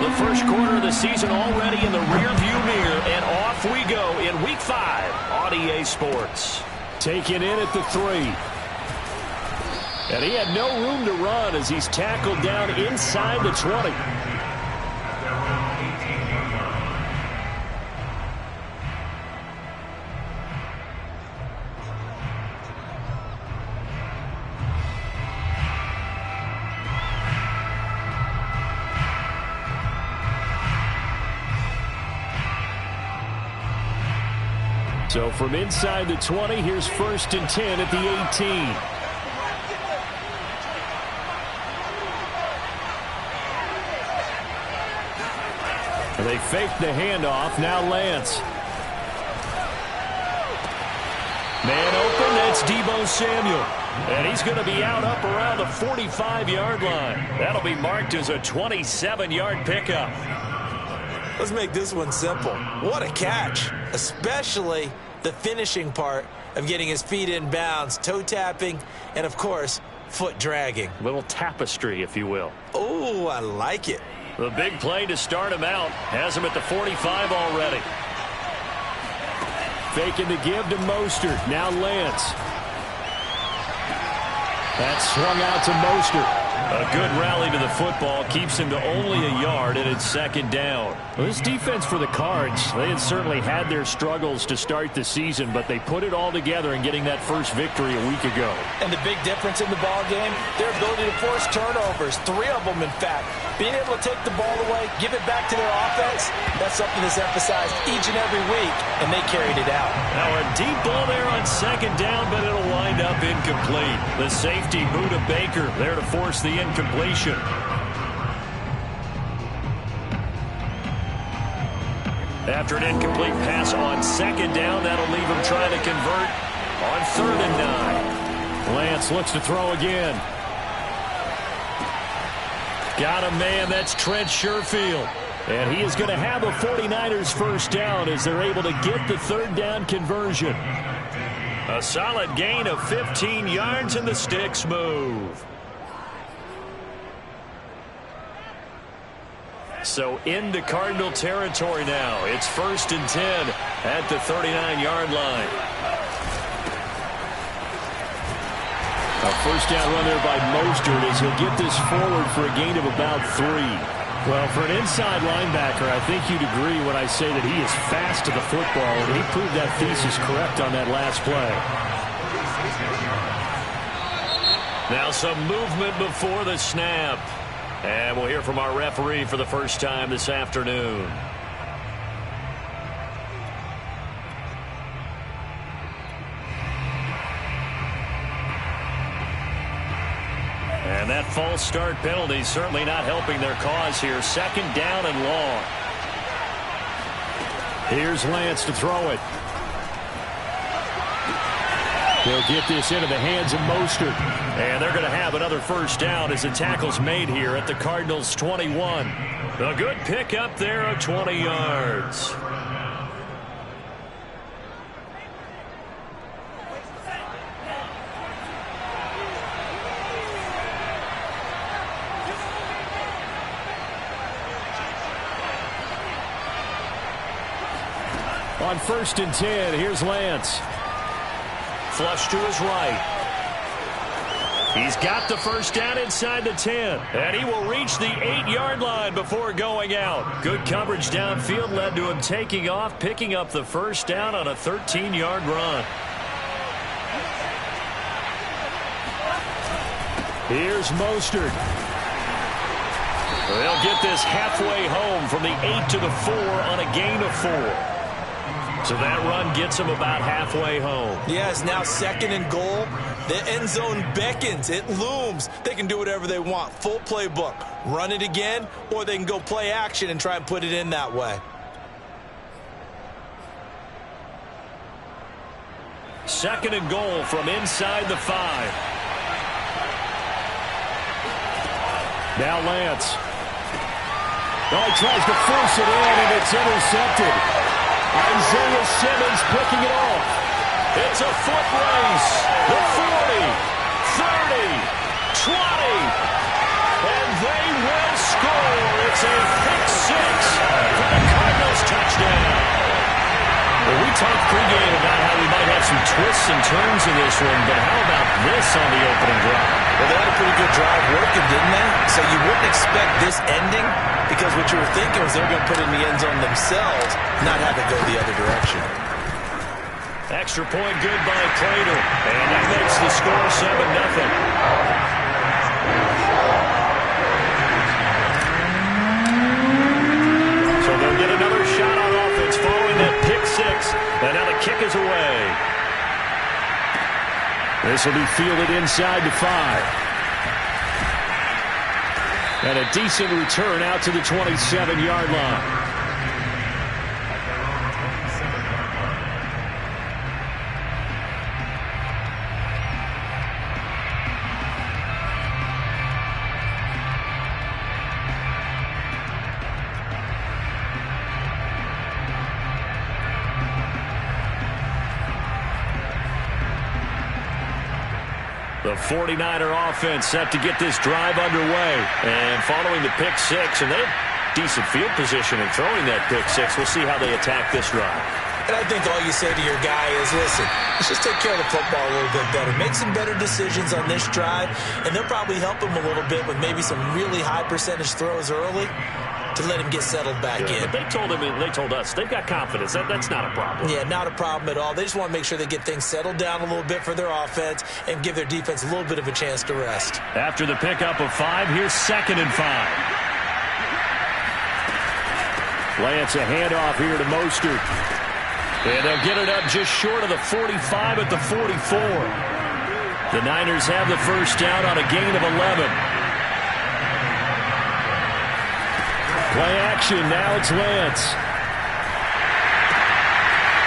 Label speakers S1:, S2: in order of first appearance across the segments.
S1: The first quarter of the season already in the rearview mirror, and off we go in Week 5 on EA Sports.
S2: Taken in at the 3. And he had no room to run as he's tackled down inside the 20. So from inside the 20, here's 1st and 10 at the 18. They fake the handoff. Now Lance. Man open. That's Deebo Samuel. And he's going to be out up around the 45-yard line. That'll be marked as a 27-yard pickup.
S3: Let's make this one simple. What a catch, especially the finishing part of getting his feet in bounds, toe tapping, and, of course, foot dragging.
S1: Little tapestry, if you will.
S3: Oh, I like it.
S1: The big play to start him out. Has him at the 45 already.
S2: Faking the give to Mostert. Now Lance. That's swung out to Mostert.
S1: A good rally to the football keeps him to only a yard, and it's 2nd down.
S2: Well, this defense for the Cards, they had certainly had their struggles to start the season, but they put it all together in getting that first victory a week ago.
S3: And the big difference in the ball game, their ability to force turnovers, 3 of them, in fact. Being able to take the ball away, give it back to their offense, that's something that's emphasized each and every week, and they carried it out.
S1: Now a deep ball there on 2nd down, but it'll wind up incomplete. The safety, Budda Baker, there to force the incompletion. After an incomplete pass on 2nd down, that'll leave him trying to convert on 3rd and 9.
S2: Lance looks to throw again.
S1: Got a man, that's Trent Sherfield.
S2: And he is going to have a 49ers first down as they're able to get the 3rd down conversion.
S1: A solid gain of 15 yards in the sticks move. So into Cardinal territory now. It's 1st and 10 at the 39-yard line.
S2: A first down run there by Mostert as he'll get this forward for a gain of about 3. Well, for an inside linebacker, I think you'd agree when I say that he is fast to the football, and he proved that thesis correct on that last play.
S1: Now some movement before the snap. And we'll hear from our referee for the first time this afternoon. And that false start penalty certainly not helping their cause here. 2nd down and long.
S2: Here's Lance to throw it. They'll get this into the hands of Mostert.
S1: And they're going to have another first down as the tackle's made here at the Cardinals' 21. A good pickup there of 20 yards.
S2: On 1st and 10, here's Lance.
S1: Flush to his right. He's got the first down inside the 10. And he will reach the 8-yard line before going out. Good coverage downfield led to him taking off, picking up the first down on a 13-yard run.
S2: Here's Mostert.
S1: They'll get this halfway home from the 8 to the 4 on a gain of 4. So that run gets them about halfway home.
S3: Yes, now 2nd and goal. The end zone beckons. It looms. They can do whatever they want. Full playbook. Run it again, or they can go play action and try and put it in that way.
S1: 2nd and goal from inside the 5.
S2: Now Lance. Oh, he tries to force it in, and it's intercepted. Isaiah Simmons picking it off.
S1: It's a foot race. The 40, 30, 20. And they will score. It's a pick Well, we talked pregame about how we might have some twists and turns in this one, but how about this on the opening drive?
S3: Well, they had a pretty good drive working, didn't they? So you wouldn't expect this ending because what you were thinking was they're going to put it in the end zone themselves, not have it go the other direction.
S1: Extra point good by Prater, and that makes the score 7-0. They'll get another shot on offense following that pick six. And now the kick is away.
S2: This will be fielded inside the 5. And a decent return out to the 27-yard line.
S1: The 49er offense set to get this drive underway. And following the pick six, and they have decent field position in throwing that pick six. We'll see how they attack this drive.
S3: And I think all you say to your guy is, listen, let's just take care of the football a little bit better. Make some better decisions on this drive, and they'll probably help him a little bit with maybe some really high percentage throws early to let him get settled back in.
S1: But they told him, and they told us, they've got confidence. That's not a problem.
S3: Yeah, not a problem at all. They just want to make sure they get things settled down a little bit for their offense and give their defense a little bit of a chance to rest.
S1: After the pickup of 5, here's 2nd and 5.
S2: Lance, a handoff here to Mostert.
S1: And they'll get it up just short of the 45 at the 44. The Niners have the first down on a gain of 11.
S2: Play action, now it's Lance.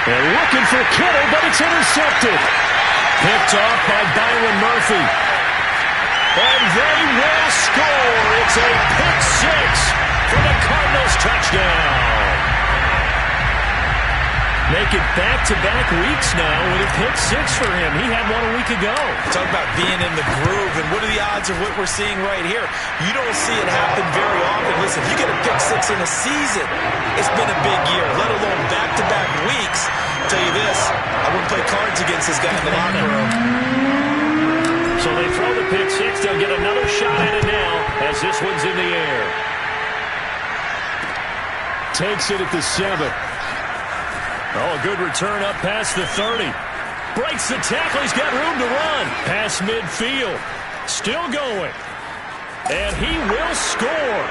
S2: They're looking for Kittle, but it's intercepted.
S1: Picked off by Byron Murphy. And they will score. It's a pick six for the Cardinals touchdown. Make it back-to-back weeks now with a pick six for him. He had one a week ago.
S3: Talk about being in the groove, and what are the odds of what we're seeing right here? You don't see it happen very often. Listen, you get a pick six in a season, it's been a big year, let alone back-to-back weeks. I'll tell you this, I wouldn't play cards against this guy in the locker room.
S1: So they throw the pick six. They'll get another shot at it now as this one's in the air.
S2: Takes it at the 7.
S1: Oh, a good return up past the 30. Breaks the tackle. He's got room to run. Past midfield. Still going. And he will score.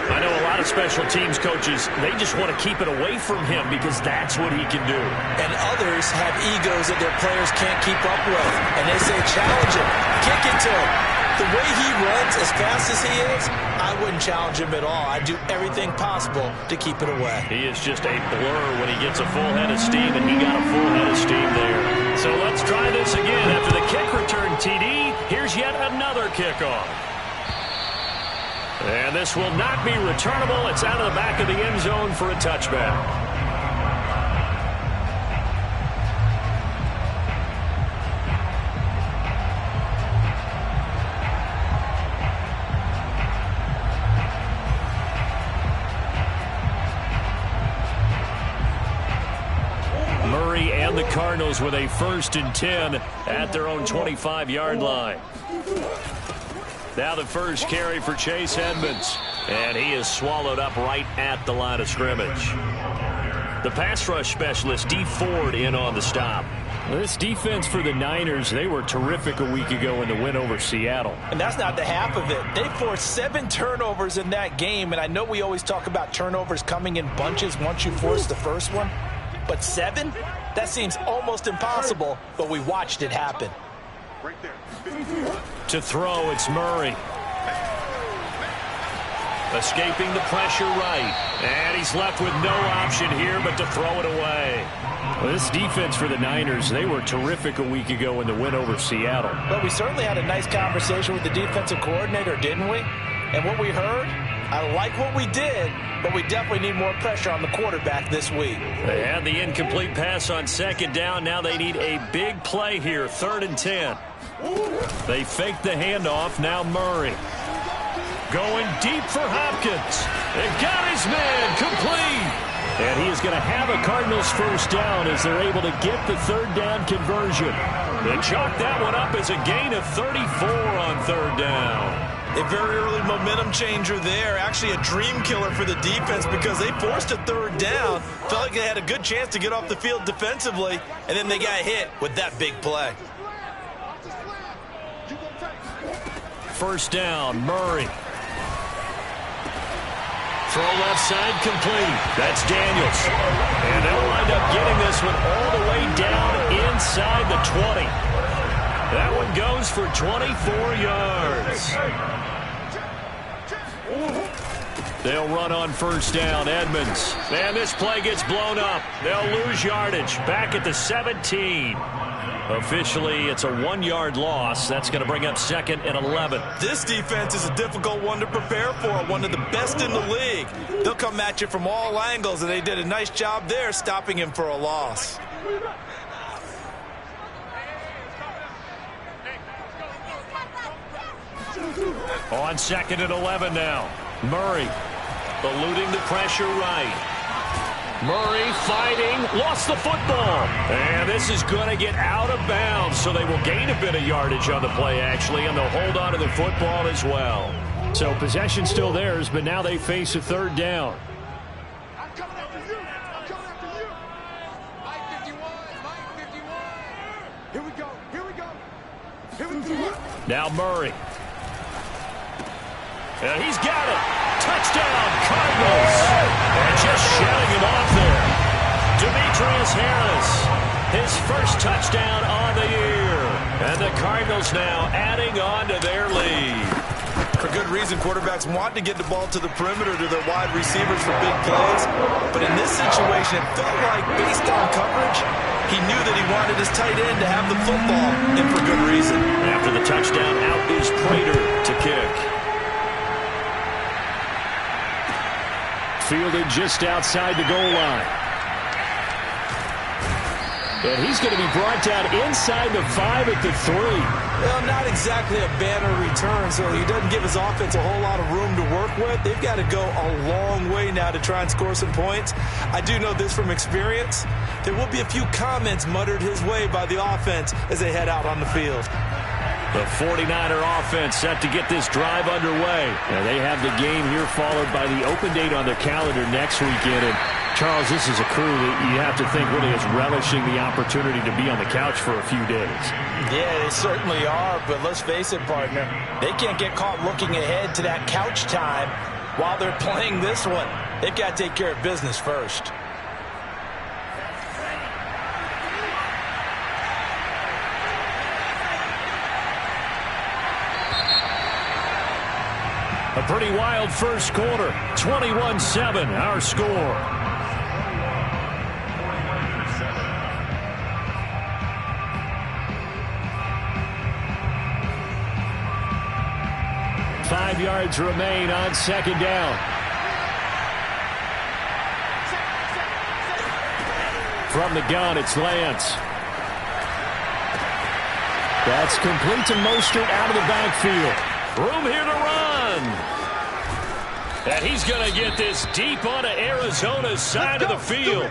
S1: I know a lot of special teams coaches, they just want to keep it away from him because that's what he can do.
S3: And others have egos that their players can't keep up with. And they say, challenge him. Kick it to him. The way he runs as fast as he is, I wouldn't challenge him at all. I'd do everything possible to keep it away.
S1: He is just a blur when he gets a full head of steam, and he got a full head of steam there. So let's try this again. After the kick return TD, here's yet another kickoff. And this will not be returnable. It's out of the back of the end zone for a touchback. The Cardinals with a 1st and 10 at their own 25-yard line. Now the first carry for Chase Edmonds, and he is swallowed up right at the line of scrimmage. The pass rush specialist, Dee Ford, in on the stop.
S2: This defense for the Niners, they were terrific a week ago in the win over Seattle.
S3: And that's not the half of it. They forced 7 turnovers in that game, and I know we always talk about turnovers coming in bunches once you force the first one, but 7? That seems almost impossible, but we watched it happen.
S1: Right there. To throw, it's Murray. Escaping the pressure right. And he's left with no option here but to throw it away.
S2: Well, this defense for the Niners, they were terrific a week ago in the win over Seattle.
S3: But we certainly had a nice conversation with the defensive coordinator, didn't we? And what we heard, I like what we did, but we definitely need more pressure on the quarterback this week.
S1: They had the incomplete pass on 2nd down. Now they need a big play here, 3rd and 10. They faked the handoff. Now Murray. Going deep for Hopkins. And got his man complete. And he is going to have a Cardinals first down as they're able to get the third down conversion. They chalk that one up as a gain of 34 on third down.
S3: A very early momentum changer there. Actually a dream killer for the defense because they forced a third down. Felt like they had a good chance to get off the field defensively, and then they got hit with that big play.
S1: First down, Murray. Throw left side complete. That's Daniels. And they'll wind up getting this one all the way down inside the 20. That one goes for 24 yards. They'll run on first down, Edmonds. And this play gets blown up. They'll lose yardage. Back at the 17. Officially, it's a 1-yard loss. That's going to bring up second and 11.
S3: This defense is a difficult one to prepare for, one of the best in the league. They'll come at you from all angles, and they did a nice job there stopping him for a loss.
S1: On second and 11 now. Murray eluding the pressure right. Murray fighting, lost the football. And this is going to get out of bounds, so they will gain a bit of yardage on the play, actually, and they'll hold on to the football as well. So possession still theirs, but now they face a third down.
S4: I'm coming after you. I'm coming after you. Mike 51, Mike 51. Here we go. Here we go. Here we go.
S1: Now Murray. And he's got it. Touchdown, Cardinals. And just shutting him off there. Demetrius Harris, his first touchdown on the year. And the Cardinals now adding on to their lead.
S3: For good reason, quarterbacks want to get the ball to the perimeter to their wide receivers for big plays. But in this situation, it felt like based on coverage, he knew that he wanted his tight end to have the football, and for good reason.
S1: After the touchdown, out is Prater to kick. Fielded just outside the goal line. And he's going to be brought down inside the 5 at the 3.
S3: Well, not exactly a banner return, so he doesn't give his offense a whole lot of room to work with. They've got to go a long way now to try and score some points. I do know this from experience. There will be a few comments muttered his way by the offense as they head out on the field.
S1: The 49er offense set to get this drive underway. And they have the game here followed by the open date on their calendar next weekend. And Charles, this is a crew that you have to think really is relishing the opportunity to be on the couch for a few days.
S3: Yeah, they certainly are, but let's face it, partner. They can't get caught looking ahead to that couch time while they're playing this one. They've got to take care of business first.
S1: A pretty wild first quarter. 21-7, our score. Five yards remain on second down. From the gun, it's Lance. That's complete to Mostert out of the backfield. Room here to run. And he's going to get this deep onto Arizona's side of the field.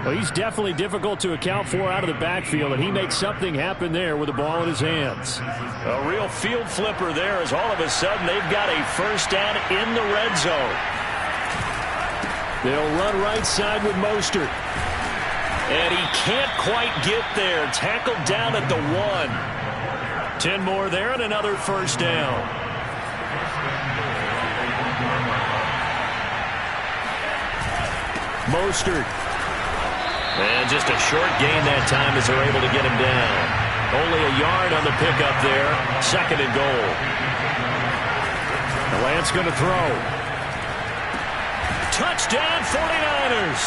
S1: Well, he's definitely difficult to account for out of the backfield, and he makes something happen there with the ball in his hands. A real field flipper there as all of a sudden they've got a first down in the red zone. They'll run right side with Mostert. And he can't quite get there. Tackled down at the 1. 10 more there and another first down. Mostert. And just a short gain that time as they're able to get him down. Only a yard on the pickup there. Second and goal. The Lance going to throw. Touchdown 49ers.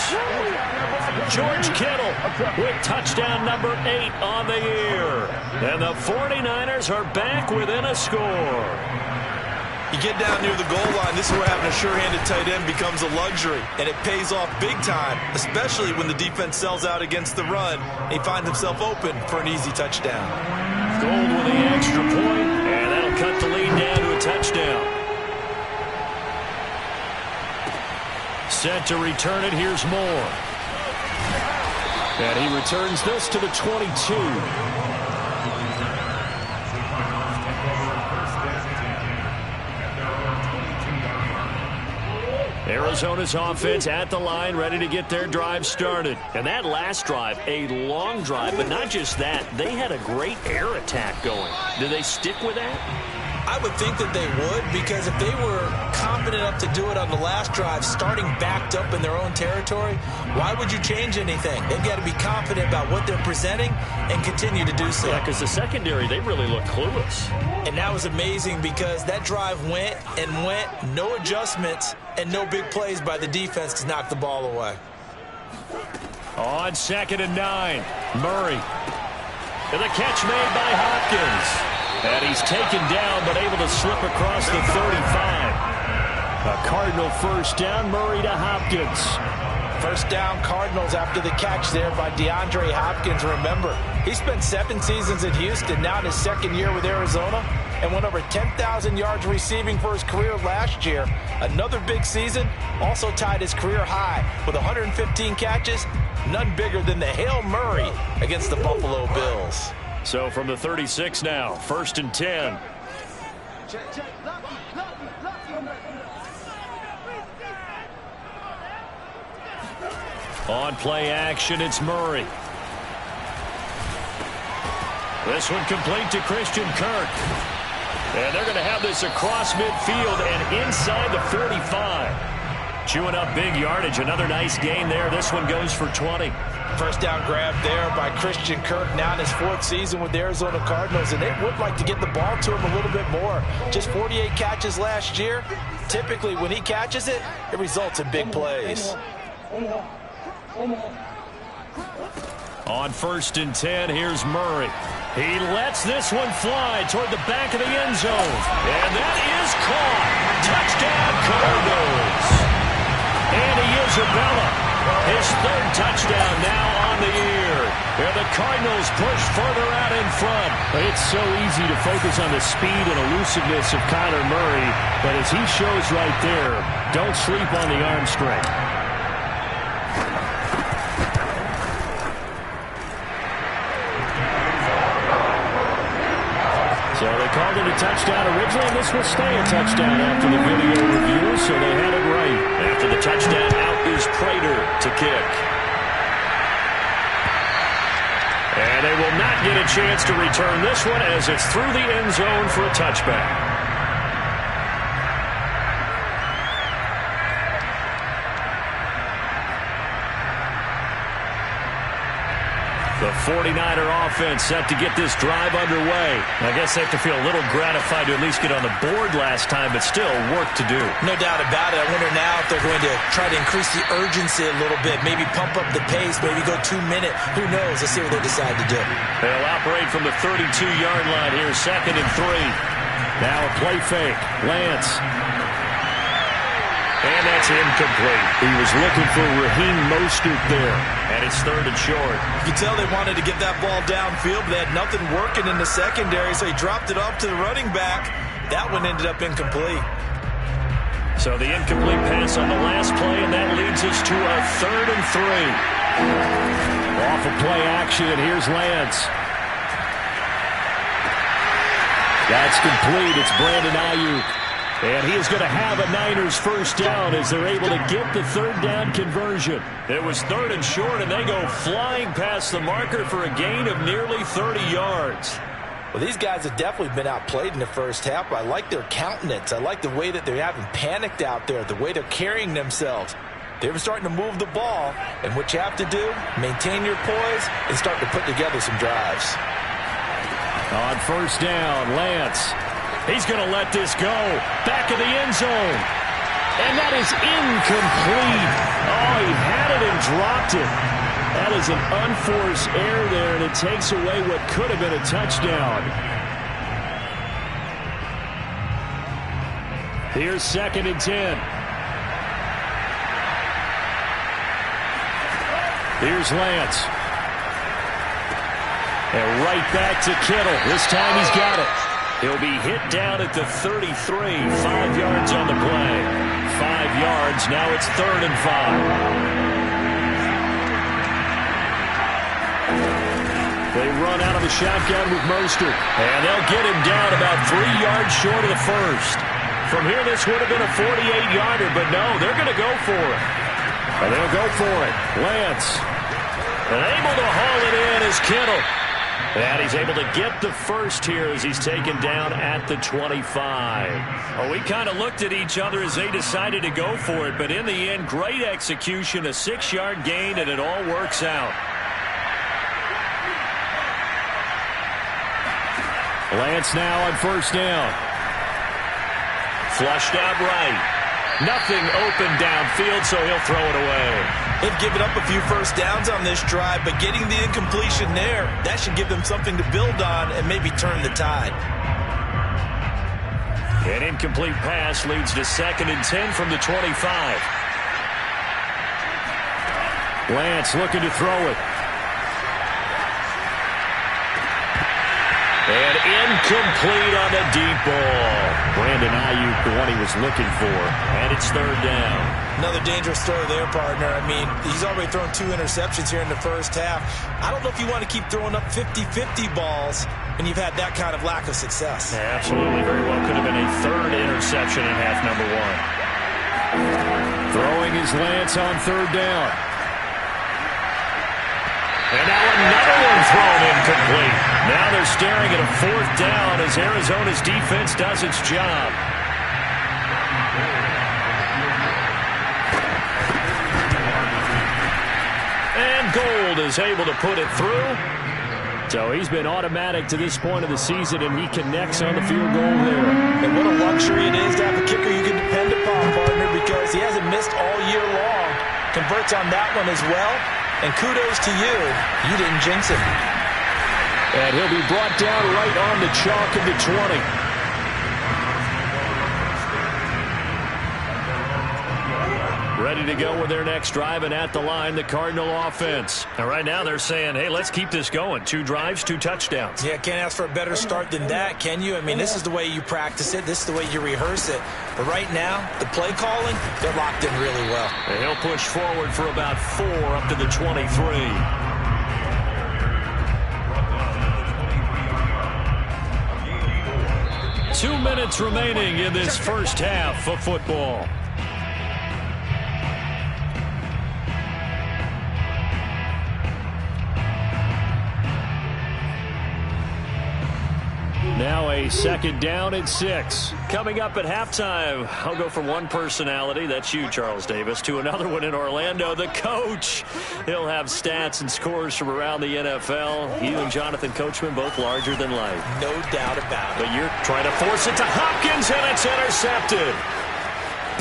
S1: George Kittle with touchdown number 8 on the year. And the 49ers are back within a score.
S3: You get down near the goal line, this is where having a sure-handed tight end becomes a luxury. And it pays off big time, especially when the defense sells out against the run. And he finds himself open for an easy touchdown.
S1: Gold with the extra point, and that'll cut the lead down to a touchdown. set to return it. Here's Moore. And he returns this to the 22. Arizona's offense at the line, ready to get their drive started.
S2: And that last drive, a long drive, but not just that. They had a great air attack going. Do they stick with that?
S3: I would think that they would, because if they were confident enough to do it on the last drive, starting backed up in their own territory, why would you change anything? They've got to be confident about what they're presenting and continue to do so.
S2: Yeah, because the secondary, they really look clueless.
S3: And that was amazing because that drive went and went, no adjustments and no big plays by the defense to knock the ball away.
S1: On 2nd and 9, Murray. And the catch made by Hopkins. And he's taken down, but able to slip across the 35. A Cardinal first down, Murray to Hopkins.
S3: First down, Cardinals after the catch there by DeAndre Hopkins. Remember, he spent 7 seasons at Houston, now in his 2nd year with Arizona, and went over 10,000 yards receiving for his career last year. Another big season, also tied his career high with 115 catches, none bigger than the Hail Murray against the Buffalo Bills.
S1: So from the 36 now, 1st and 10. On play action, it's Murray. This one complete to Christian Kirk. And they're going to have this across midfield and inside the 45. Chewing up big yardage. Another nice gain there. This one goes for 20.
S3: First down grab there by Christian Kirk, now in his 4th season with the Arizona Cardinals, and they would like to get the ball to him a little bit more. Just 48 catches last year. Typically, when he catches it, it results in big plays.
S1: On 1st and 10, here's Murray. He lets this one fly toward the back of the end zone. And that is caught. Touchdown, Cardinals. Andy Isabella. His 3rd touchdown now on the year. And the Cardinals push further out in front.
S2: It's so easy to focus on the speed and elusiveness of Kyler Murray, but as he shows right there, don't sleep on the arm strength. So they called it a touchdown originally, and this will stay a touchdown after the video review, so they had it right.
S1: After the touchdown, out is Prater to kick. And they will not get a chance to return this one as it's through the end zone for a touchback. The 49er offense set to get this drive underway. I guess they have to feel a little gratified to at least get on the board last time, but still work to do.
S3: No doubt about it. I wonder now if they're going to try to increase the urgency a little bit, maybe pump up the pace, maybe go 2-minute. Who knows? Let's see what they decide to do.
S1: They'll operate from the 32-yard line here, 2nd and 3.
S2: Now a play fake. Lance.
S1: And that's incomplete.
S2: He was looking for Raheem Mostert there.
S1: And it's 3rd and short.
S3: You can tell they wanted to get that ball downfield, but they had nothing working in the secondary, so he dropped it off to the running back. That one ended up incomplete.
S1: So the incomplete pass on the last play, and that leads us to a 3rd and 3.
S2: Off of play action, and here's Lance. That's complete. It's Brandon Ayuk.
S1: And he is going to have a Niners first down as they're able to get the 3rd down conversion. It was 3rd and short, and they go flying past the marker for a gain of nearly 30 yards.
S3: Well, these guys have definitely been outplayed in the first half. I like their countenance. I like the way that they haven't panicked out there, the way they're carrying themselves. They're starting to move the ball, and what you have to do, maintain your poise and start to put together some drives.
S2: On 1st down, Lance.
S1: He's going to let this go. Back of the end zone. And that is incomplete. Oh, he had it and dropped it. That is an unforced error there, and it takes away what could have been a touchdown. Here's 2nd and 10. Here's Lance. And right back to Kittle. This time he's got it. He'll be hit down at the 33, 5 yards on the play. 5 yards. Now it's 3rd and 5. They run out of the shotgun with Mostert. And they'll get him down about 3 yards short of the first. From here, this would have been a 48-yarder, but no, they're going to go for it. And they'll go for it. Lance. And able to haul it in is Kittle. And he's able to get the first here as he's taken down at the 25. Well, we kind of looked at each other as they decided to go for it, but in the end, great execution, a 6-yard gain, and it all works out. Lance now on 1st down. Flushed out right. Nothing open downfield, so he'll throw it away.
S3: They've given up a few first downs on this drive, but getting the incompletion there, that should give them something to build on and maybe turn the tide.
S1: An incomplete pass leads to 2nd and 10 from the 25. Lance looking to throw it. And incomplete on the deep ball. Brandon Ayuk, the one he was looking for. And it's 3rd down.
S3: Another dangerous throw there, partner. I mean, he's already thrown 2 interceptions here in the first half. I don't know if you want to keep throwing up 50-50 balls when you've had that kind of lack of success.
S1: Yeah, absolutely. Very well could have been a 3rd interception in half number 1. Throwing is Lance on 3rd down. And now another one thrown incomplete. Now they're staring at a 4th down as Arizona's defense does its job. And Gold is able to put it through. So he's been automatic to this point of the season, and he connects on the field goal there.
S3: And what a luxury it is to have a kicker you can depend upon, partner, because he hasn't missed all year long. Converts on that one as well. And kudos to you. You didn't jinx him.
S1: And he'll be brought down right on the chalk of the 20. Ready to go with their next drive, and at the line, the Cardinal offense. And right now they're saying, hey, let's keep this going. 2 drives, 2 touchdowns.
S3: Yeah, can't ask for a better start than that, can you? I mean, this is the way you practice it. This is the way you rehearse it. But right now, the play calling, they're locked in really well.
S1: And he'll push forward for about 4 up to the 23. 2 minutes remaining in this first half of football. Now a 2nd down and 6. Coming up at halftime, I'll go from one personality, that's you, Charles Davis, to another one in Orlando, the coach. He'll have stats and scores from around the NFL. You and Jonathan Coachman, both larger than life.
S3: No doubt about it.
S1: But you're trying to force it to Hopkins, and it's intercepted.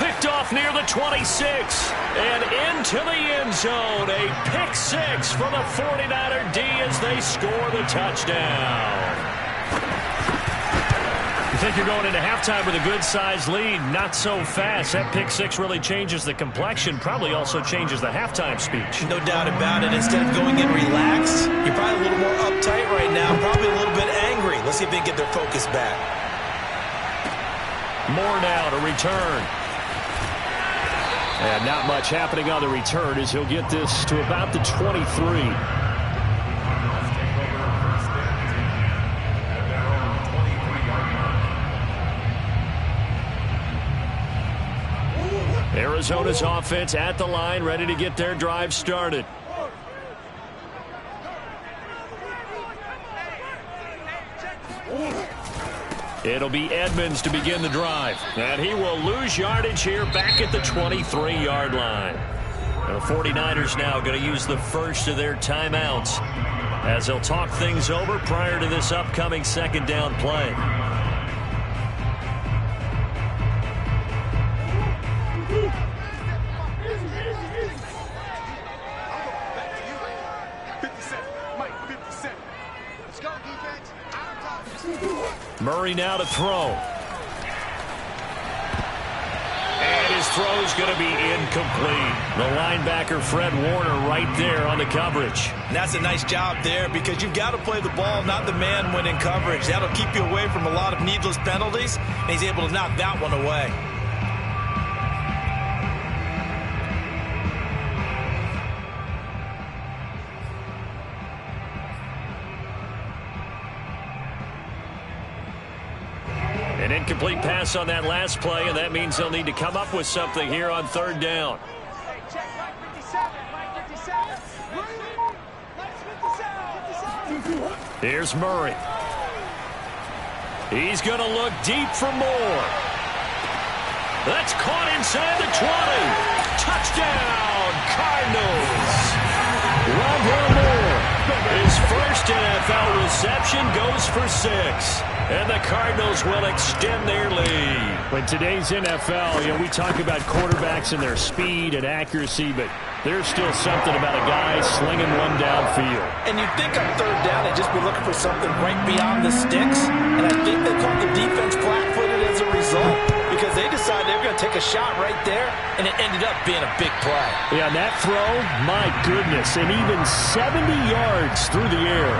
S1: Picked off near the 26 and into the end zone. A pick 6 for the 49er D as they score the touchdown. You think you're going into halftime with a good-sized lead? Not so fast. That pick 6 really changes the complexion, probably also changes the halftime speech.
S3: No doubt about it. Instead of going in relaxed, you're probably a little more uptight right now, probably a little bit angry. Let's see if they can get their focus back.
S1: More now to return. And not much happening on the return as he'll get this to about the 23. Arizona's offense at the line, ready to get their drive started. It'll be Edmonds to begin the drive. And he will lose yardage here back at the 23-yard line. The 49ers now going to use the first of their timeouts as they'll talk things over prior to this upcoming 2nd down play. Murray now to throw. And his throw's going to be incomplete. The linebacker, Fred Warner, right there on the coverage.
S3: And that's a nice job there because you've got to play the ball, not the man when in coverage. That'll keep you away from a lot of needless penalties, and he's able to knock that one away.
S1: An incomplete pass on that last play, and that means they'll need to come up with something here on third down.
S4: Hey, check Mike 57. Mike 57. Mike 57.
S1: Here's Murray. He's going to look deep for more. That's caught inside the 20. Touchdown, Cardinals. Rondale Moore, his first NFL reception, goes for 6. And the Cardinals will extend their lead.
S2: In today's NFL, we talk about quarterbacks and their speed and accuracy, but there's still something about a guy slinging one downfield.
S3: And you think on third down, they'd just be looking for something right beyond the sticks. And I think they caught the defense flat-footed as a result because they decided they were going to take a shot right there, and it ended up being a big play.
S2: Yeah, that throw, my goodness, and even 70 yards through the air.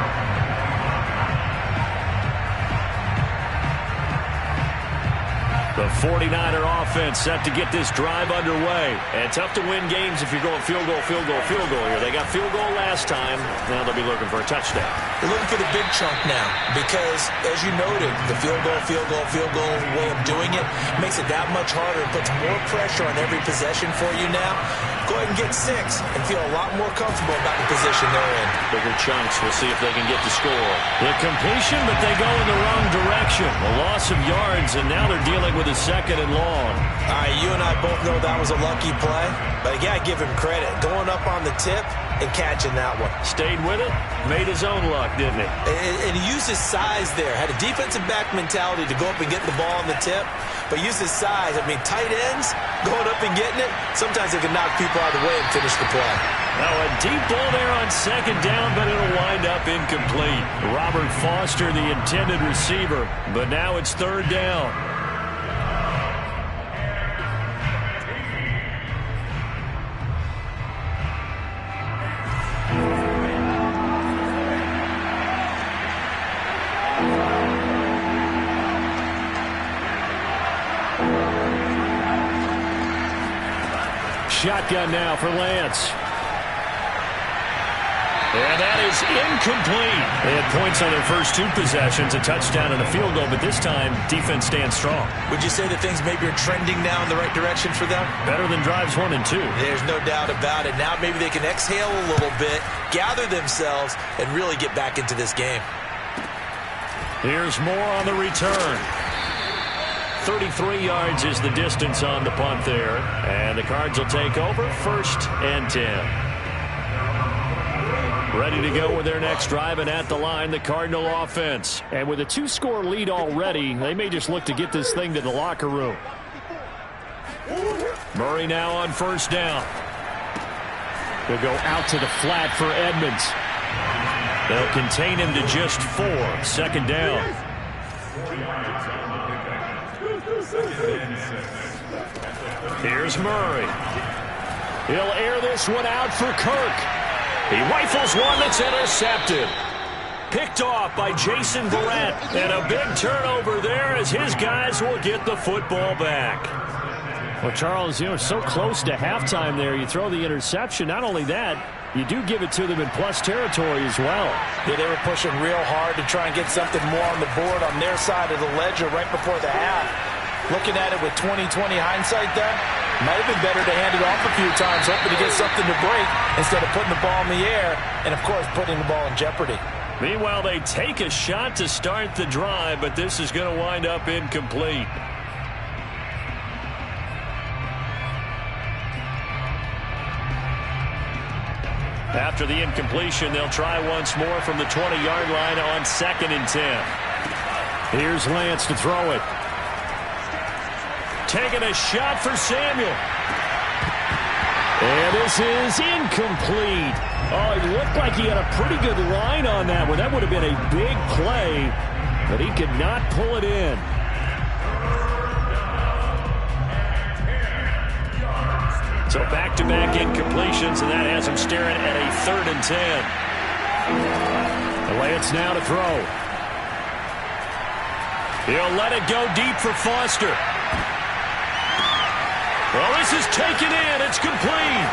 S1: The 49er offense set to get this drive underway. And tough to win games if you're going field goal here. They got field goal last time. Now they'll be looking for a touchdown.
S3: They're looking for the big chunk now because, as you noted, the field goal way of doing it makes it that much harder. It puts more pressure on every possession for you now. Go ahead and get 6 and feel a lot more comfortable about the position they're in.
S1: Bigger chunks. We'll see if they can get the score. The completion, but they go in the wrong direction. A loss of yards, and now they're dealing with a second and long.
S3: All right, you and I both know that was a lucky play, but I got to give him credit. Going up on the tip and catching that one.
S1: Stayed with it, made his own luck, didn't he?
S3: And he used his size there. Had a defensive back mentality to go up and get the ball on the tip, but used his size. I mean, tight ends going up and getting it, sometimes they can knock people out of the way and finish the play.
S1: Now a deep ball there on second down, but it'll wind up incomplete. Robert Foster, the intended receiver, but now it's third down.
S2: Shotgun now for Lance.
S1: And that is incomplete. They had points on their first 2 possessions, a touchdown and a field goal, but this time, defense stands strong.
S3: Would you say that things maybe are trending now in the right direction for them?
S1: Better than drives 1 and 2.
S3: There's no doubt about it. Now maybe they can exhale a little bit, gather themselves, and really get back into this game.
S1: Here's more on the return. 33 yards is the distance on the punt there. And the Cards will take over, 1st and 10. Ready to go with their next drive, and at the line, the Cardinal offense.
S2: And with a 2-score lead already, they may just look to get this thing to the locker room.
S1: Murray now on 1st down.
S2: They'll go out to the flat for Edmonds.
S1: They'll contain him to just 4. 2nd down. Here's Murray.
S2: He'll air this one out for Kirk.
S1: He rifles one that's intercepted. Picked off by Jason Verrett. And a big turnover there as his guys will get the football back.
S2: Well, Charles, so close to halftime there. You throw the interception. Not only that, you do give it to them in plus territory as well.
S3: Yeah, they were pushing real hard to try and get something more on the board on their side of the ledger right before the half. Looking at it with 20/20 hindsight there, might have been better to hand it off a few times, hoping to get something to break instead of putting the ball in the air and, of course, putting the ball in jeopardy.
S1: Meanwhile, they take a shot to start the drive, but this is going to wind up incomplete. After the incompletion, they'll try once more from the 20-yard line on 2nd and 10.
S2: Here's Lance to throw it.
S1: Taking a shot for Samuel.
S2: And this is incomplete. Oh, it looked like he had a pretty good line on that one. That would have been a big play, but he could not pull it in.
S1: So back-to-back incompletions, and that has him staring at a 3rd and 10.
S2: Lance now to throw.
S1: He'll let it go deep for Foster. Well, this is taken in. It's complete.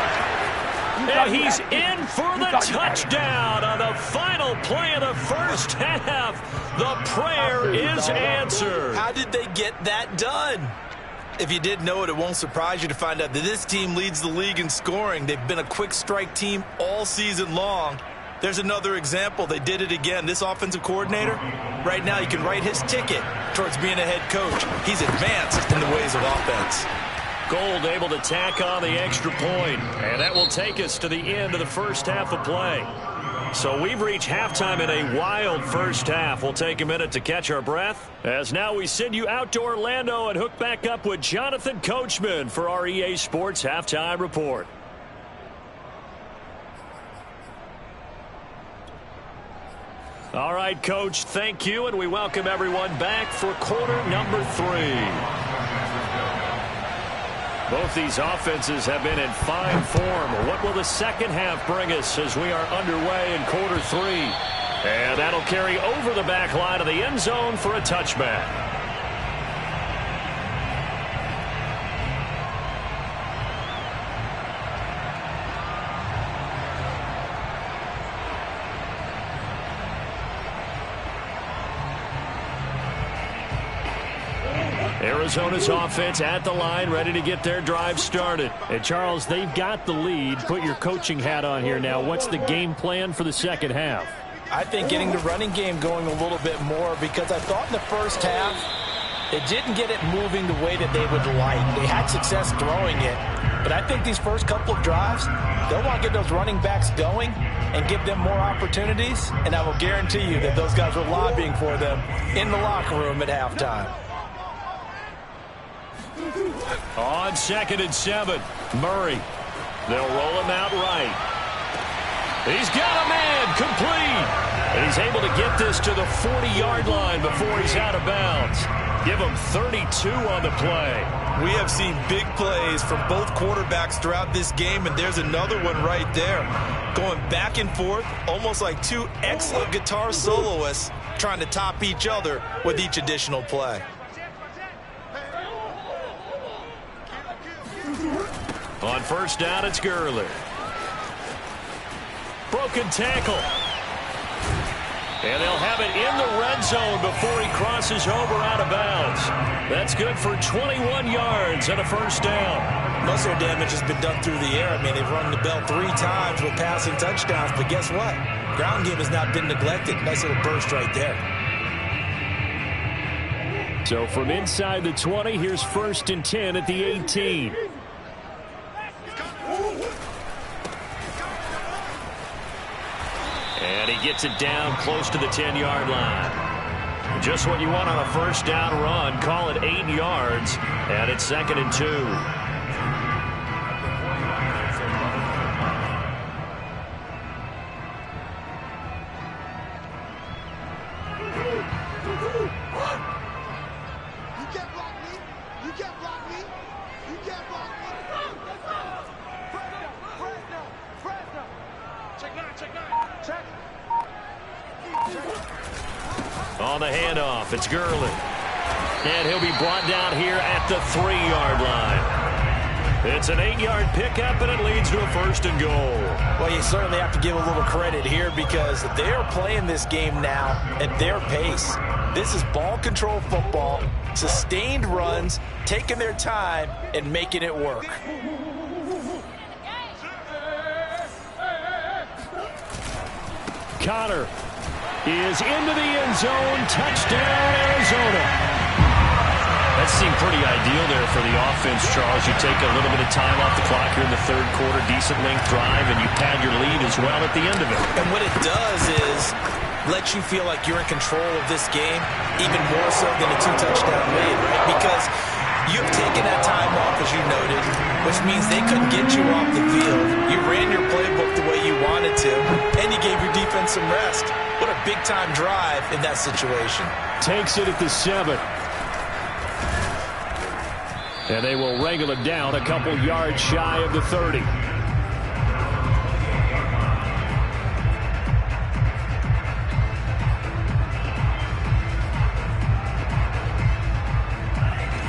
S1: And he's in for the touchdown on the final play of the first half. The prayer is answered.
S3: How did they get that done? If you didn't know it, it won't surprise you to find out that this team leads the league in scoring. They've been a quick strike team all season long. There's another example. They did it again. This offensive coordinator, right now, you can write his ticket towards being a head coach. He's advanced in the ways of offense.
S1: Gould able to tack on the extra point, and that will take us to the end of the first half of play. So we've reached halftime in a wild first half. We'll take a minute to catch our breath, as now we send you out to Orlando and hook back up with Jonathan Coachman for our EA Sports Halftime Report. All right, Coach, thank you, and we welcome everyone back for quarter number 3. Both these offenses have been in fine form. What will the second half bring us as we are underway in quarter 3? And that'll carry over the back line of the end zone for a touchback. Arizona's offense at the line, ready to get their drive started.
S2: And Charles, they've got the lead. Put your coaching hat on here now. What's the game plan for the second half?
S3: I think getting the running game going a little bit more, because I thought in the first half it didn't get it moving the way that they would like. They had success throwing it, but I think these first couple of drives, they'll want to get those running backs going and give them more opportunities, and I will guarantee you that those guys were lobbying for them in the locker room at halftime.
S1: On 2nd and 7, Murray. They'll roll him out right. He's got a man, complete. And he's able to get this to the 40-yard line before he's out of bounds. Give him 32 on the play.
S3: We have seen big plays from both quarterbacks throughout this game, and there's another one right there. Going back and forth, almost like two excellent guitar soloists trying to top each other with each additional play.
S1: On first down, it's Gurley. Broken tackle. And they'll have it in the red zone before he crosses over out of bounds. That's good for 21 yards and a first down.
S3: Most of their damage has been done through the air. I mean, they've run the bell 3 times with passing touchdowns, but guess what? Ground game has not been neglected. Nice little burst right there.
S2: So from inside the 20, here's 1st and 10 at the 18.
S1: And he gets it down close to the 10-yard line. Just what you want on a first down run. Call it 8 yards, and it's 2nd and 2. On the handoff, it's Gurley. And he'll be brought down here at the 3-yard line. It's an 8-yard pickup, and it leads to a 1st and goal.
S3: Well, you certainly have to give a little credit here, because they are playing this game now at their pace. This is ball control football, sustained runs, taking their time, and making it work.
S2: Connor is into the end zone. Touchdown, Arizona.
S1: That seemed pretty ideal there for the offense, Charles. You take a little bit of time off the clock here in the 3rd quarter, decent length drive, and you pad your lead as well at the end of it.
S3: And what it does is let you feel like you're in control of this game, even more so than a 2-touchdown lead, right? Because you've taken that time off, as you noted, which means they couldn't get you off the field. You ran your playbook the way you wanted to, and you gave your defense some rest. What a big-time drive in that situation.
S2: Takes it at the 7. And they will wrangle it down a couple yards shy of the 30.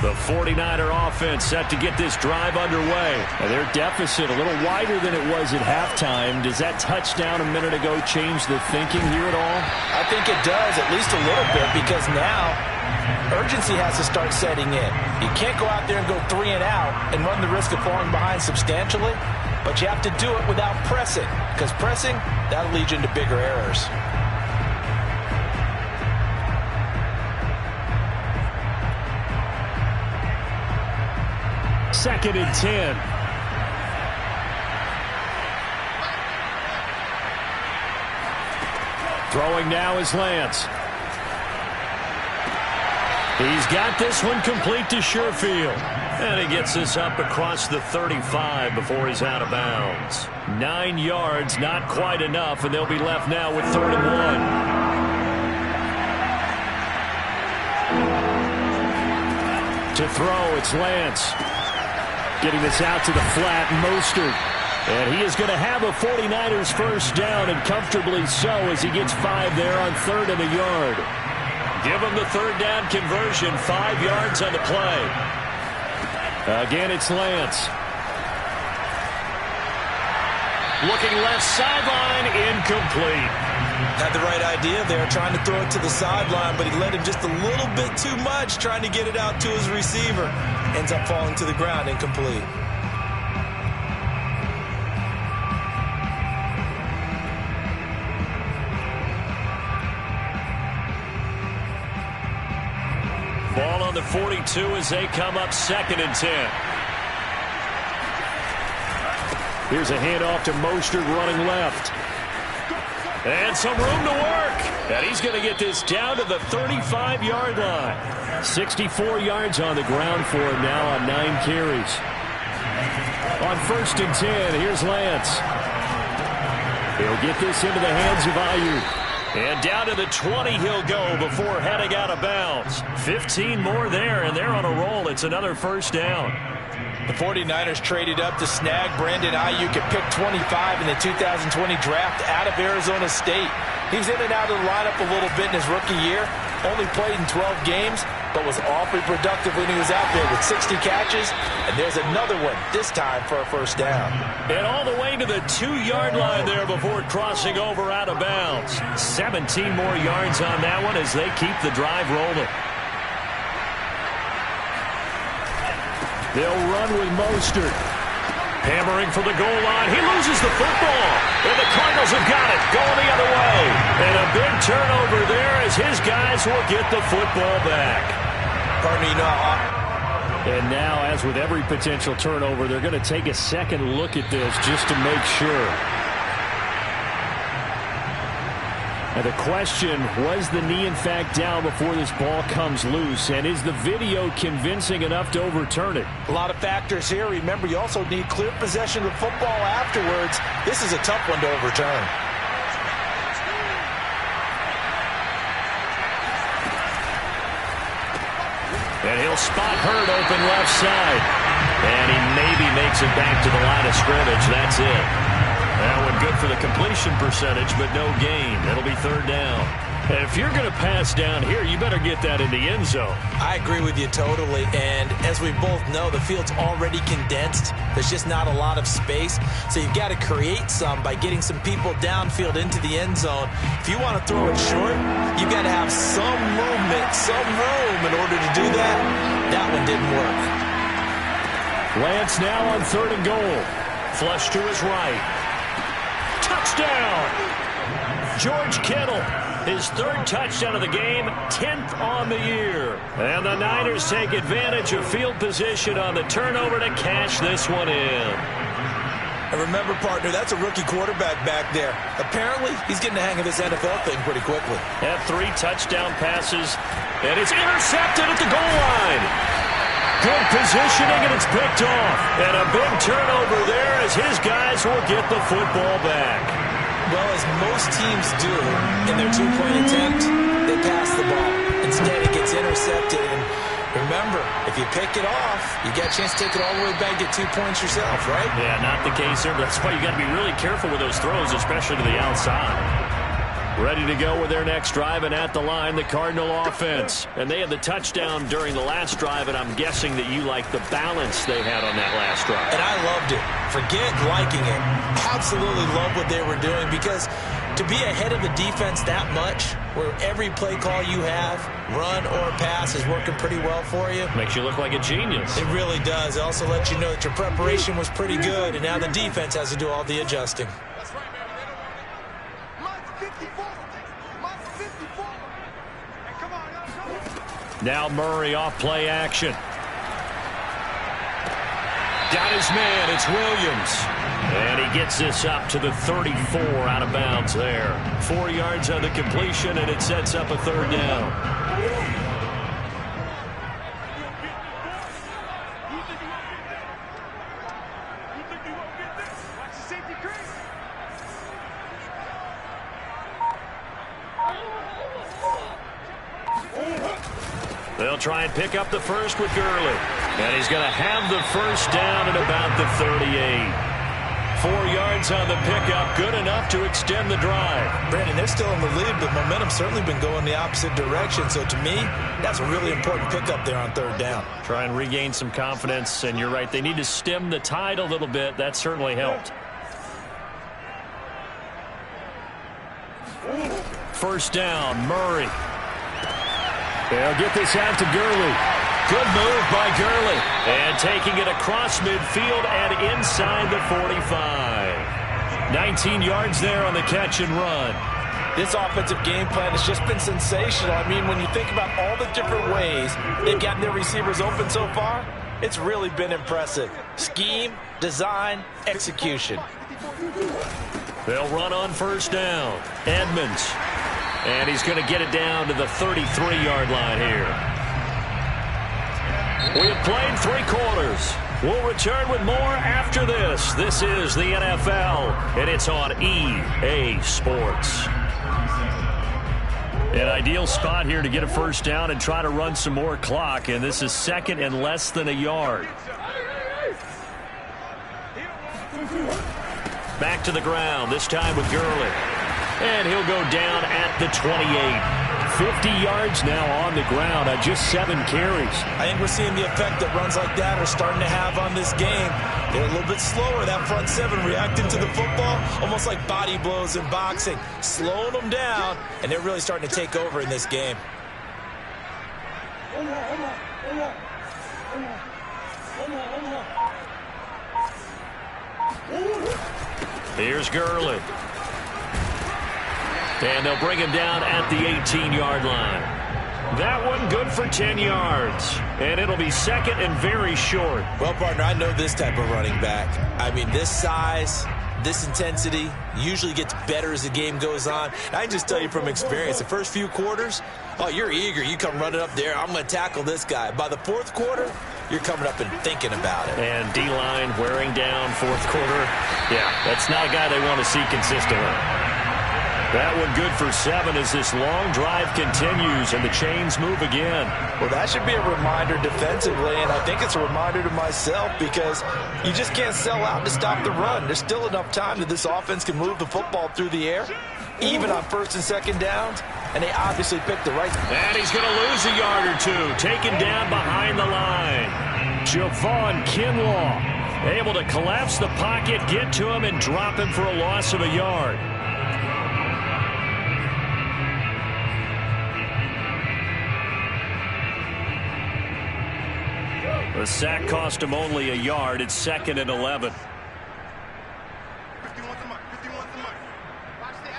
S1: The The 49er offense set to get this drive underway.
S2: And their deficit a little wider than it was at halftime. Does that touchdown a minute ago change the thinking here at all?
S3: I think it does, at least a little bit, because now urgency has to start setting in. You can't go out there and go 3 and out and run the risk of falling behind substantially, but you have to do it without pressing, because pressing, that'll lead you into bigger errors.
S2: Second and 10. Throwing now is Lance.
S1: He's got this one complete to Sherfield. And he gets this up across the 35 before he's out of bounds.
S2: 9 yards, not quite enough, and they'll be left now with 3rd and 1. To throw, it's Lance. Getting this out to the flat, Mostert. And he is going to have a 49ers first down, and comfortably so, as he gets 5 there on 3rd and a yard.
S1: Give him the 3rd down conversion, 5 yards on the play.
S2: Again, it's Lance.
S1: Looking left sideline, incomplete.
S3: Had the right idea there, trying to throw it to the sideline, but he let him just a little bit too much, trying to get it out to his receiver. Ends up falling to the ground, incomplete.
S1: Ball on the 42 as they come up 2nd and 10.
S2: Here's a handoff to Mostert running left.
S1: And some room to work. And he's going to get this down to the 35-yard line.
S2: 64 yards on the ground for him now on 9 carries. On 1st and 10, here's Lance. He'll get this into the hands of Aiyuk.
S1: And down to the 20 he'll go before heading out of bounds. 15 more there, and they're on a roll. It's another first down.
S3: The 49ers traded up to snag Brandon Aiyuk at pick 25 in the 2020 draft out of Arizona State. He was in and out of the lineup a little bit in his rookie year. Only played in 12 games, but was awfully productive when he was out there with 60 catches. And there's another one, this time for a first down.
S1: And all the way to the 2-yard line there before crossing over out of bounds. 17 more yards on that one as they keep the drive rolling.
S2: They'll run with Mostert.
S1: Hammering for the goal line. He loses the football. And the Cardinals have got it. Going the other way. And a big turnover there as his guys will get the football back.
S3: Partner, you know how...
S2: And now, as with every potential turnover, they're going to take a second look at this just to make sure. And the question, was the knee in fact down before this ball comes loose? And is the video convincing enough to overturn it?
S3: A lot of factors here. Remember, you also need clear possession of the football afterwards. This is a tough one to overturn.
S1: And he'll spot Hurd open left side. And he maybe makes it back to the line of scrimmage. That's it. That one good for the completion percentage, but no gain. It'll be 3rd down. And if you're going to pass down here, you better get that in the end zone.
S3: I agree with you totally. And as we both know, the field's already condensed. There's just not a lot of space. So you've got to create some by getting some people downfield into the end zone. If you want to throw it short, you've got to have some movement, some room in order to do that. That one didn't work.
S2: Lance now on 3rd and goal.
S1: Flush to his right. Touchdown! George Kittle, his 3rd touchdown of the game, 10th on the year. And the Niners take advantage of field position on the turnover to cash this one in.
S3: And remember, partner, that's a rookie quarterback back there. Apparently, he's getting the hang of this NFL thing pretty quickly.
S1: Had 3 touchdown passes, and it's intercepted at the goal line. Good positioning, and it's picked off. And a big turnover there as his guys will get the football back.
S3: Well, as most teams do in their 2-point attempt, they pass the ball. Instead, it gets intercepted. And remember, if you pick it off, you get a chance to take it all the way back, get 2 points yourself, right?
S1: Yeah, not the case here. That's why you got to be really careful with those throws, especially to the outside. Ready to go with their next drive, and at the line, the Cardinal offense. And they had the touchdown during the last drive, and I'm guessing that you like the balance they had on that last drive.
S3: And I loved it. Forget liking it. Absolutely love what they were doing, because to be ahead of the defense that much, where every play call you have, run or pass, is working pretty well for you.
S1: Makes you look like a genius.
S3: It really does. It also lets you know that your preparation was pretty good, and now the defense has to do all the adjusting.
S4: That's right, baby. They don't want it. Mine's 54. Mine's 54. Hey, come on, come on.
S1: Now Murray off play action. Got his man. It's Williams. And he gets this up to the 34 out of bounds there. 4 yards on the completion, and it sets up a third down. They'll try and pick up the first with Gurley. And he's going to have the first down at about the 38. 4 yards on the pickup, good enough to extend the drive.
S3: Brandon, they're still in the lead, but momentum's certainly been going the opposite direction. So to me, that's a really important pickup there on third down.
S1: Try and regain some confidence, and you're right, they need to stem the tide a little bit. That certainly helped. First down, Murray. They'll get this out to Gurley. Good move by Gurley. And taking it across midfield and inside the 45. 19 yards there on the catch and run.
S3: This offensive game plan has just been sensational. I mean, when you think about all the different ways they've gotten their receivers open so far, it's really been impressive. Scheme, design, execution.
S1: They'll run on first down. Edmonds. And he's going to get it down to the 33-yard line here. We have played 3 quarters. We'll return with more after this. This is the NFL, and it's on EA Sports. An ideal spot here to get a first down and try to run some more clock, and this is second and less than a yard. Back to the ground, this time with Gurley. And he'll go down at the 28. 50 yards now on the ground on just 7 carries.
S3: I think we're seeing the effect that runs like that are starting to have on this game. They're a little bit slower, that front 7, reacting to the football, almost like body blows in boxing, slowing them down, and they're really starting to take over in this game.
S1: Here's Gurley. And they'll bring him down at the 18-yard line. That one good for 10 yards. And it'll be second and very short.
S3: Well, partner, I know this type of running back. I mean, this size, this intensity usually gets better as the game goes on. And I can just tell you from experience, the first few quarters, oh, you're eager. You come running up there. I'm going to tackle this guy. By the fourth quarter, you're coming up and thinking about it.
S1: And D-line wearing down fourth quarter. Yeah, that's not a guy they want to see consistently. That one good for 7 as this long drive continues and the chains move again.
S3: Well, that should be a reminder defensively, and I think it's a reminder to myself, because you just can't sell out to stop the run. There's still enough time that this offense can move the football through the air, even on first and second downs, and they obviously picked the right.
S1: And he's going to lose a yard or two, taken down behind the line. Javon Kinlaw able to collapse the pocket, get to him, and drop him for a loss of a yard. The sack cost him only a yard. It's second and 11.
S4: 51's the mark. 51's the mark. Watch the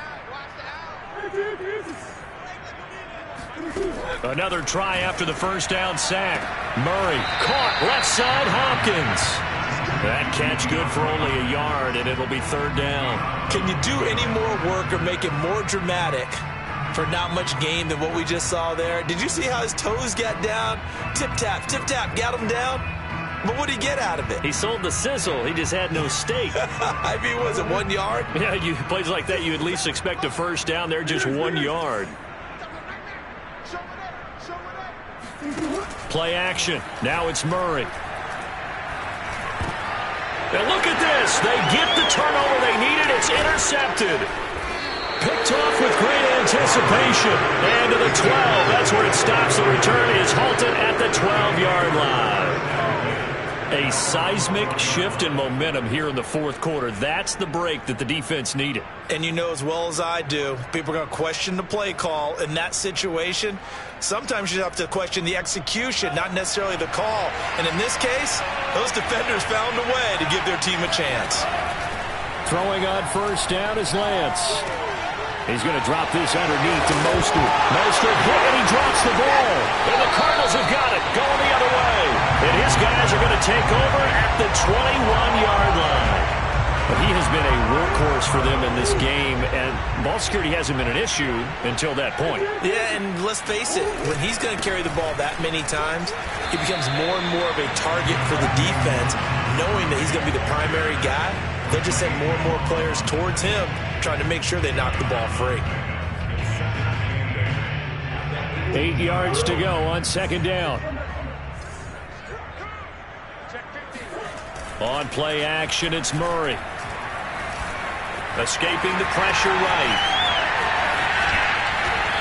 S4: out.
S1: Another try after the first down sack. Murray caught left side. Hopkins. That catch good for only a yard, and it'll be third down.
S3: Can you do any more work or make it more dramatic for not much gain than what we just saw there? Did you see how his toes got down? Tip-tap, got him down. But what did he get out of it?
S1: He sold the sizzle. He just had no steak.
S3: I mean, was it 1 yard?
S1: Yeah, plays like that, you at least expect a first down. They're just 1 yard. Play action. Now it's Murray. And look at this. They get the turnover they needed. It's intercepted. Picked off with great anticipation. And to the 12. That's where it stops. The return is halted at the 12-yard line. A seismic shift in momentum here in the fourth quarter. That's the break that the defense needed.
S3: And you know as well as I do, people are going to question the play call in that situation. Sometimes you have to question the execution, not necessarily the call. And in this case, those defenders found a way to give their team a chance.
S2: Throwing on first down is Lance. He's going to drop this underneath to Mostert. Mostert hit and he drops the ball.
S1: And the Cardinals have got it, going the other way. And his guys are going to take over at the 21-yard line. But he has been a workhorse for them in this game, and ball security hasn't been an issue until that point.
S3: Yeah, and let's face it, when he's going to carry the ball that many times, he becomes more and more of a target for the defense, knowing that he's going to be the primary guy. They just send more and more players towards him, trying to make sure they knock the ball free.
S2: 8 yards to go on second down.
S1: On play action, it's Murray. Escaping the pressure right.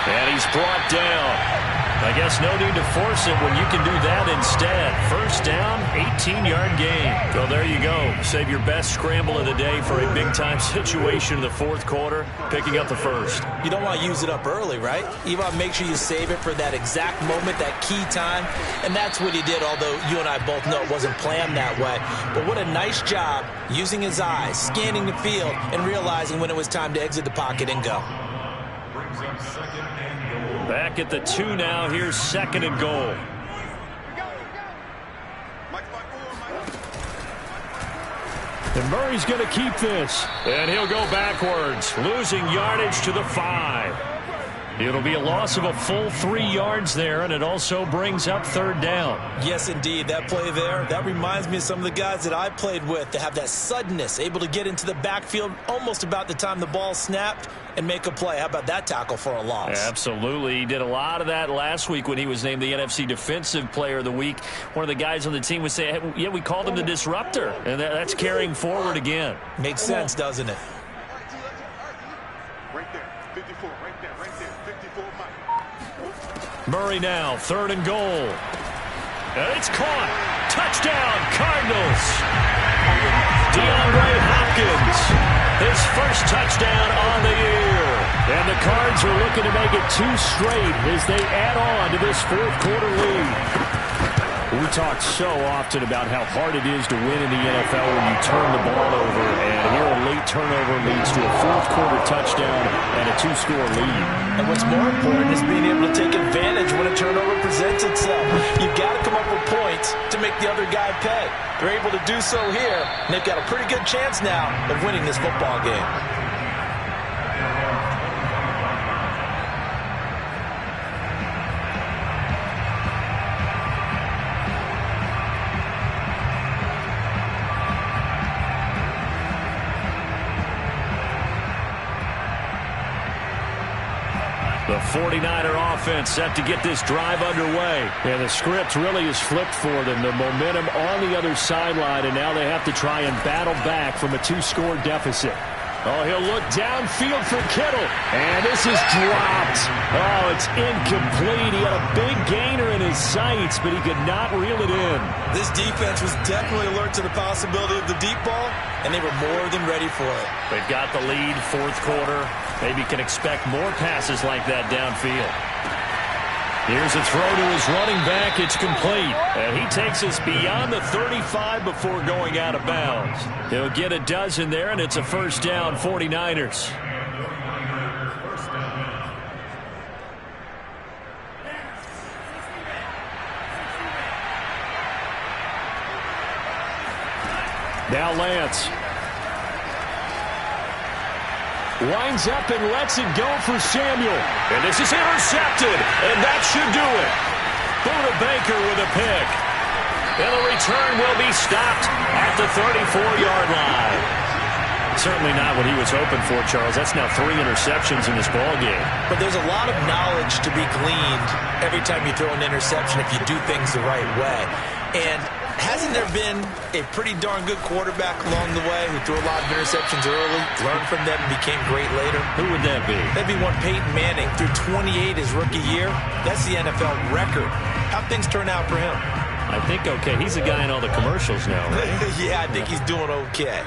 S1: And he's brought down. I guess no need to force it when you can do that instead. First down, 18-yard gain. Well, there you go. Save your best scramble of the day for a big-time situation in the fourth quarter, picking up the first.
S3: You don't want to use it up early, right? You want to make sure you save it for that exact moment, that key time. And that's what he did, although you and I both know it wasn't planned that way. But what a nice job using his eyes, scanning the field, and realizing when it was time to exit the pocket and go.
S1: Back at the 2 now. Here's second and goal.
S2: And Murray's going to keep this.
S1: And he'll go backwards, losing yardage to the 5. It'll be a loss of a full 3 yards there, and it also brings up third down.
S3: Yes, indeed. That play there, that reminds me of some of the guys that I played with that have that suddenness, able to get into the backfield almost about the time the ball snapped and make a play. How about that tackle for a loss?
S1: Absolutely. He did a lot of that last week when he was named the NFC Defensive Player of the Week. One of the guys on the team would say, hey, yeah, we called him the disruptor, and that's carrying forward again.
S3: Makes sense, doesn't it?
S4: Right there, 54, right there, 54, Mike.
S1: Murray now, third and goal. And it's caught. Touchdown, Cardinals. DeAndre Hopkins, his first touchdown on the year. And the Cards are looking to make it 2 straight as they add on to this fourth quarter lead.
S2: We talk so often about how hard it is to win in the NFL when you turn the ball over, and here a late turnover leads to a fourth quarter touchdown and a 2-score lead.
S3: And what's more important is being able to take advantage when a turnover presents itself. You've got to come up with points to make the other guy pay. They're able to do so here, and they've got a pretty good chance now of winning this football game.
S1: The 49er offense set to get this drive underway.
S2: Yeah, the script really is flipped for them. The momentum on the other sideline, and now they have to try and battle back from a 2-score deficit.
S1: Oh, he'll look downfield for Kittle.
S2: And this is dropped. Oh, it's incomplete. He had a big gainer in his sights, but he could not reel it in.
S3: This defense was definitely alert to the possibility of the deep ball, and they were more than ready for it.
S1: They've got the lead, fourth quarter. Maybe can expect more passes like that downfield. Here's a throw to his running back. It's complete. And he takes us beyond the 35 before going out of bounds. He'll get a dozen there, and it's a first down, 49ers.
S2: Now Lance. Winds up and lets it go for Samuel.
S1: And this is intercepted, and that should do it. Buda Baker with a pick. And the return will be stopped at the 34-yard line. Certainly not what he was hoping for, Charles. That's now 3 interceptions in this ballgame.
S3: But there's a lot of knowledge to be gleaned every time you throw an interception if you do things the right way. And Hasn't there been a pretty darn good quarterback along the way who threw a lot of interceptions early, learned from them, and became great later?
S2: Who would that be?
S3: That'd be one Peyton Manning. Threw 28 his rookie year. That's the NFL record. How'd things turn out for him?
S2: I think okay. He's the guy in all the commercials now, right?
S3: Yeah, I think he's doing okay.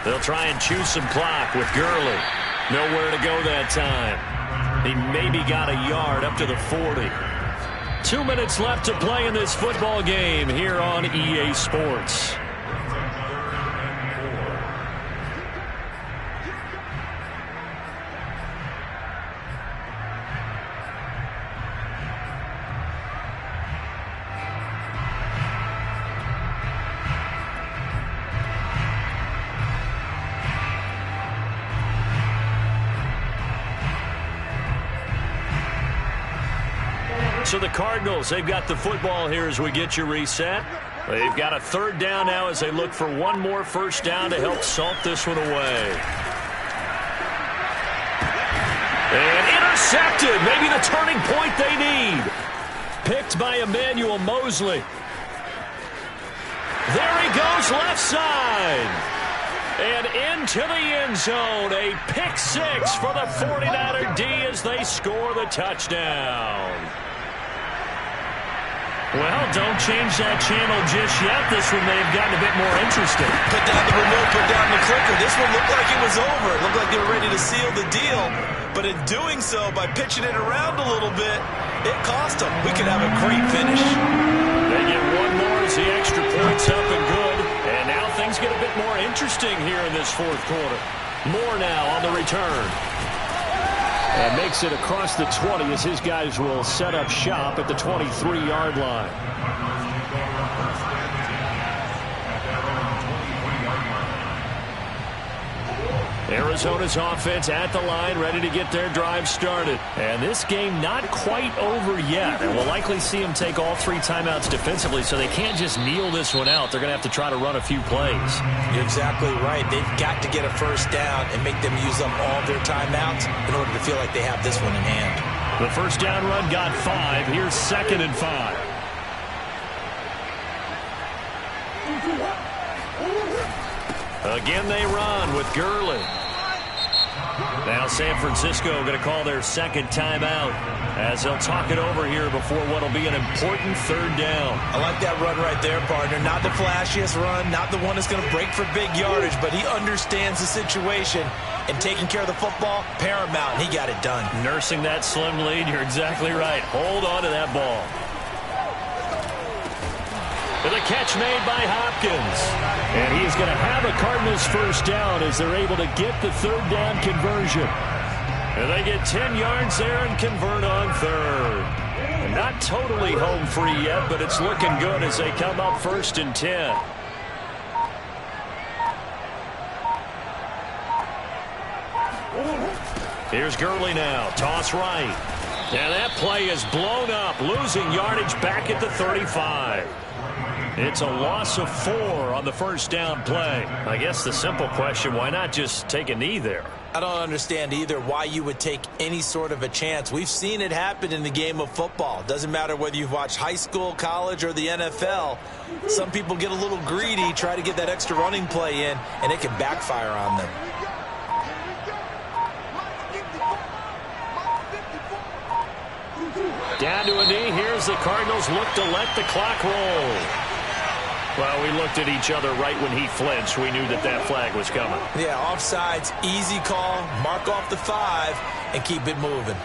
S1: They'll try and chew some clock with Gurley. Nowhere to go that time. He maybe got a yard up to the 40. 2 minutes left to play in this football game here on EA Sports. So the Cardinals, they've got the football here as we get you reset. They've got a third down now as they look for one more first down to help salt this one away. And intercepted. Maybe the turning point they need. Picked by Emmanuel Mosley. There he goes, left side. And into the end zone. A pick six for the 49er D as they score the touchdown. Well, don't change that channel just yet. This one may have gotten a bit more interesting.
S3: Put down the remote, put down the clicker. This one looked like it was over. It looked like they were ready to seal the deal. But in doing so, by pitching it around a little bit, it cost them. We could have a great finish.
S1: They get one more as the extra point's up and good. And now things get a bit more interesting here in this fourth quarter. More now on the return.
S2: And makes it across the 20 as his guys will set up shop at the 23-yard line. Arizona's offense at the line, ready to get their drive started. And this game not quite over yet. And we'll likely see them take all three timeouts defensively, so they can't just kneel this one out. They're going to have to try to run a few plays.
S3: You're exactly right. They've got to get a first down and make them use up all their timeouts in order to feel like they have this one in hand.
S1: The first down run got 5. Here's 2nd and 5. Again they run with Gurley. Now San Francisco going to call their second timeout as they'll talk it over here before what will be an important third down.
S3: I like that run right there, partner. Not the flashiest run, not the one that's going to break for big yardage, but he understands the situation, and taking care of the football, paramount, and he got it done.
S1: Nursing that slim lead, you're exactly right. Hold on to that ball. And the catch made by Hopkins. And he is going to have a Cardinals first down as they're able to get the third down conversion. And they get 10 yards there and convert on third. And not totally home free yet, but it's looking good as they come up 1st and 10. Here's Gurley now. Toss right. And that play is blown up, losing yardage back at the 35. It's a loss of 4 on the first down play. I guess the simple question, why not just take a knee there?
S3: I don't understand either why you would take any sort of a chance. We've seen it happen in the game of football. Doesn't matter whether you've watched high school, college, or the NFL. Some people get a little greedy, try to get that extra running play in, and it can backfire on them.
S1: Down to a knee. Here's the Cardinals look to let the clock roll. Well, we looked at each other right when he flinched. We knew that that flag was coming.
S3: Yeah, offsides, easy call, mark off the 5, and keep it moving.